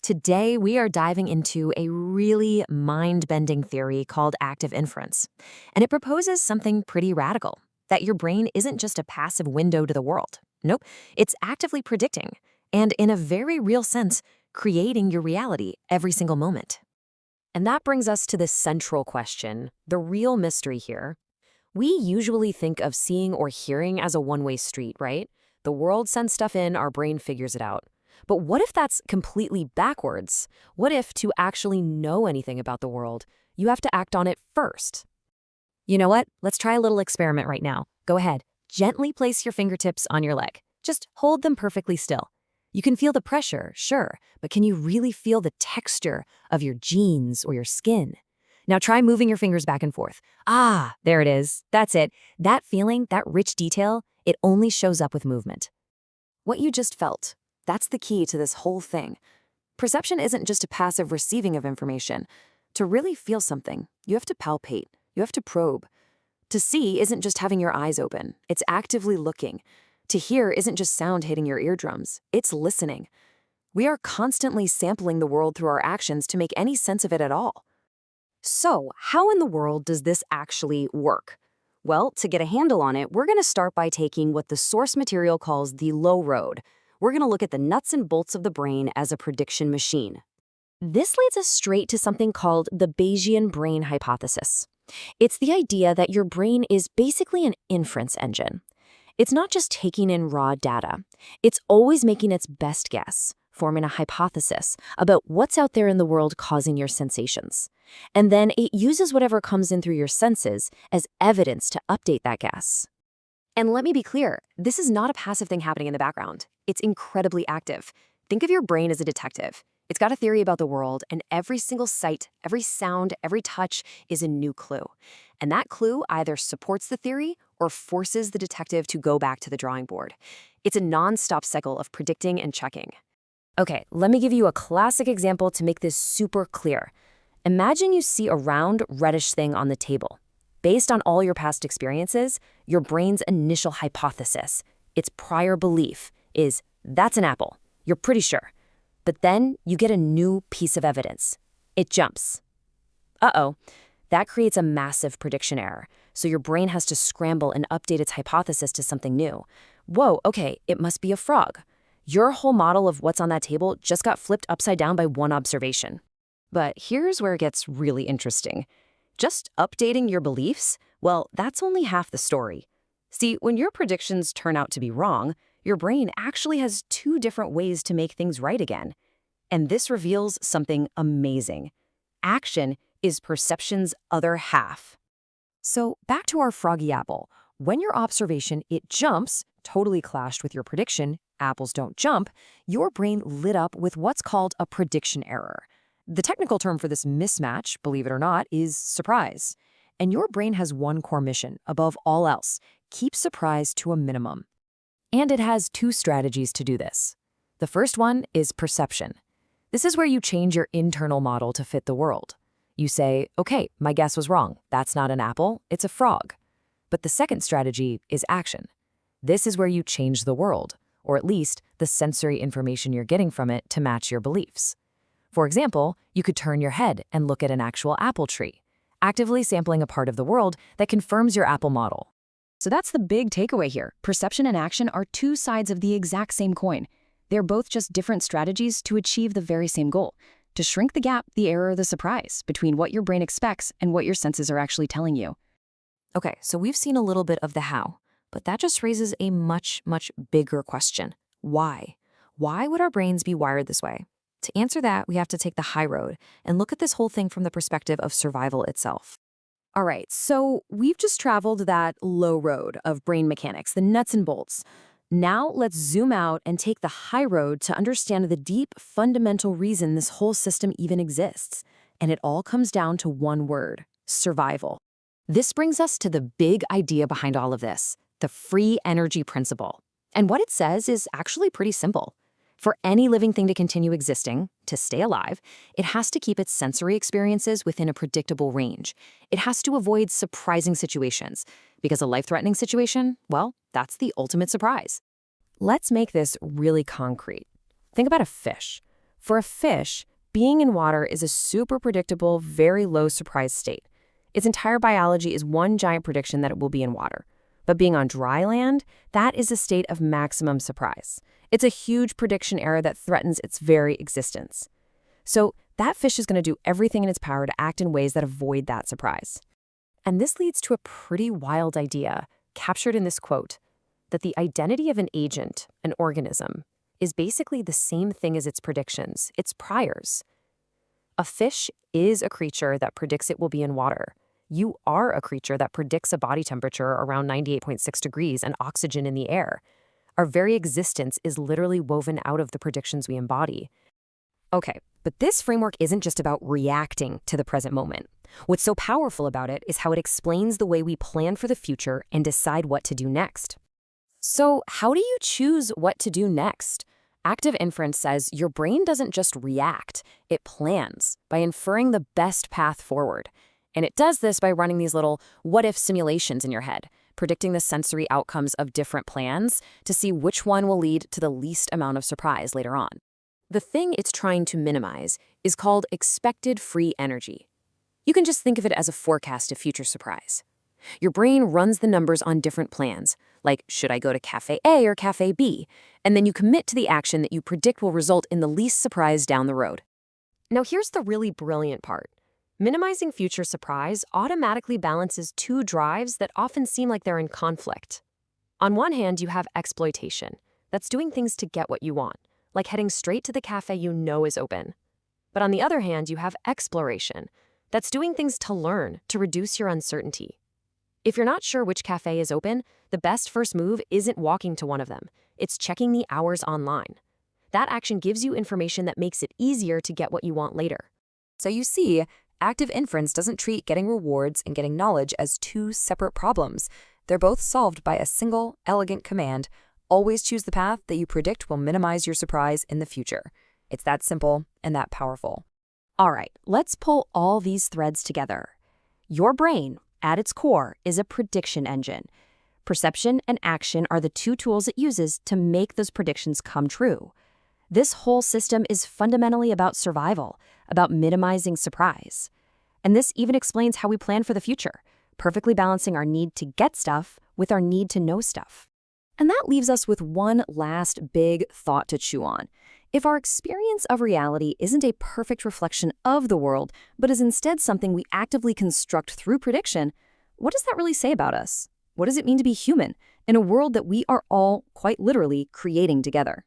Today, we are diving into a really mind-bending theory called active inference. And it proposes something pretty radical, that your brain isn't just a passive window to the world. Nope, it's actively predicting, and in a very real sense, creating your reality every single moment. And that brings us to the central question, the real mystery here. We usually think of seeing or hearing as a one-way street, right? The world sends stuff in, our brain figures it out. But what if that's completely backwards? What if to actually know anything about the world, you have to act on it first? You know what? Let's try a little experiment right now. Go ahead. Gently place your fingertips on your leg. Just hold them perfectly still. You can feel the pressure, sure, but can you really feel the texture of your jeans or your skin? Now try moving your fingers back and forth. Ah, there it is. That's it. That feeling, that rich detail, it only shows up with movement. What you just felt, that's the key to this whole thing. Perception isn't just a passive receiving of information. To really feel something, you have to palpate, you have to probe. To see isn't just having your eyes open, it's actively looking. To hear isn't just sound hitting your eardrums, it's listening. We are constantly sampling the world through our actions to make any sense of it at all. So, how in the world does this actually work? Well, to get a handle on it, we're going to start by taking what the source material calls the low road. We're going to look at the nuts and bolts of the brain as a prediction machine. This leads us straight to something called the Bayesian brain hypothesis. It's the idea that your brain is basically an inference engine. It's not just taking in raw data. It's always making its best guess, forming a hypothesis about what's out there in the world causing your sensations. And then it uses whatever comes in through your senses as evidence to update that guess. And let me be clear, this is not a passive thing happening in the background. It's incredibly active. Think of your brain as a detective. It's got a theory about the world, and every single sight, every sound, every touch is a new clue. And that clue either supports the theory or forces the detective to go back to the drawing board. It's a non-stop cycle of predicting and checking. Okay, let me give you a classic example to make this super clear. Imagine you see a round, reddish thing on the table. Based on all your past experiences, your brain's initial hypothesis, its prior belief, is that's an apple. You're pretty sure. But then you get a new piece of evidence. It jumps. Uh-oh. That creates a massive prediction error, so your brain has to scramble and update its hypothesis to something new. Whoa, okay, it must be a frog. Your whole model of what's on that table just got flipped upside down by one observation. But here's where it gets really interesting. Just updating your beliefs? Well, that's only half the story. See, when your predictions turn out to be wrong, your brain actually has two different ways to make things right again. And this reveals something amazing. Action is perception's other half. So back to our froggy apple. When your observation, it jumps, totally clashed with your prediction, apples don't jump, your brain lit up with what's called a prediction error. The technical term for this mismatch, believe it or not, is surprise. And your brain has one core mission, above all else, keep surprise to a minimum. And it has two strategies to do this. The first one is perception. This is where you change your internal model to fit the world. You say, okay, my guess was wrong. That's not an apple, it's a frog. But the second strategy is action. This is where you change the world, or at least the sensory information you're getting from it to match your beliefs. For example, you could turn your head and look at an actual apple tree, actively sampling a part of the world that confirms your apple model. So that's the big takeaway here. Perception and action are two sides of the exact same coin. They're both just different strategies to achieve the very same goal, to shrink the gap, the error, the surprise between what your brain expects and what your senses are actually telling you. Okay, so we've seen a little bit of the how, but that just raises a much, much bigger question. Why? Why would our brains be wired this way? To answer that, we have to take the high road and look at this whole thing from the perspective of survival itself. All right, so we've just traveled that low road of brain mechanics, the nuts and bolts. Now let's zoom out and take the high road to understand the deep, fundamental reason this whole system even exists. And it all comes down to one word: survival. This brings us to the big idea behind all of this, the free energy principle. And what it says is actually pretty simple. For any living thing to continue existing, to stay alive, it has to keep its sensory experiences within a predictable range. It has to avoid surprising situations, because a life-threatening situation, well, that's the ultimate surprise. Let's make this really concrete. Think about a fish. For a fish, being in water is a super predictable, very low surprise state. Its entire biology is one giant prediction that it will be in water. But being on dry land, that is a state of maximum surprise. It's a huge prediction error that threatens its very existence. So that fish is going to do everything in its power to act in ways that avoid that surprise. And this leads to a pretty wild idea, captured in this quote, that the identity of an agent, an organism, is basically the same thing as its predictions, its priors. A fish is a creature that predicts it will be in water. You are a creature that predicts a body temperature around 98.6 degrees and oxygen in the air. Our very existence is literally woven out of the predictions we embody. Okay, but this framework isn't just about reacting to the present moment. What's so powerful about it is how it explains the way we plan for the future and decide what to do next. So, how do you choose what to do next? Active inference says your brain doesn't just react, it plans by inferring the best path forward. And it does this by running these little what-if simulations in your head, predicting the sensory outcomes of different plans to see which one will lead to the least amount of surprise later on. The thing it's trying to minimize is called expected free energy. You can just think of it as a forecast of future surprise. Your brain runs the numbers on different plans, like should I go to Cafe A or Cafe B, and then you commit to the action that you predict will result in the least surprise down the road. Now here's the really brilliant part. Minimizing future surprise automatically balances two drives that often seem like they're in conflict. On one hand, you have exploitation. That's doing things to get what you want, like heading straight to the cafe you know is open. But on the other hand, you have exploration. That's doing things to learn, to reduce your uncertainty. If you're not sure which cafe is open, the best first move isn't walking to one of them. It's checking the hours online. That action gives you information that makes it easier to get what you want later. So you see, active inference doesn't treat getting rewards and getting knowledge as two separate problems. They're both solved by a single, elegant command. Always choose the path that you predict will minimize your surprise in the future. It's that simple and that powerful. All right, let's pull all these threads together. Your brain, at its core, is a prediction engine. Perception and action are the two tools it uses to make those predictions come true. This whole system is fundamentally about survival, about minimizing surprise. And this even explains how we plan for the future, perfectly balancing our need to get stuff with our need to know stuff. And that leaves us with one last big thought to chew on. If our experience of reality isn't a perfect reflection of the world, but is instead something we actively construct through prediction, what does that really say about us? What does it mean to be human in a world that we are all, quite literally, creating together?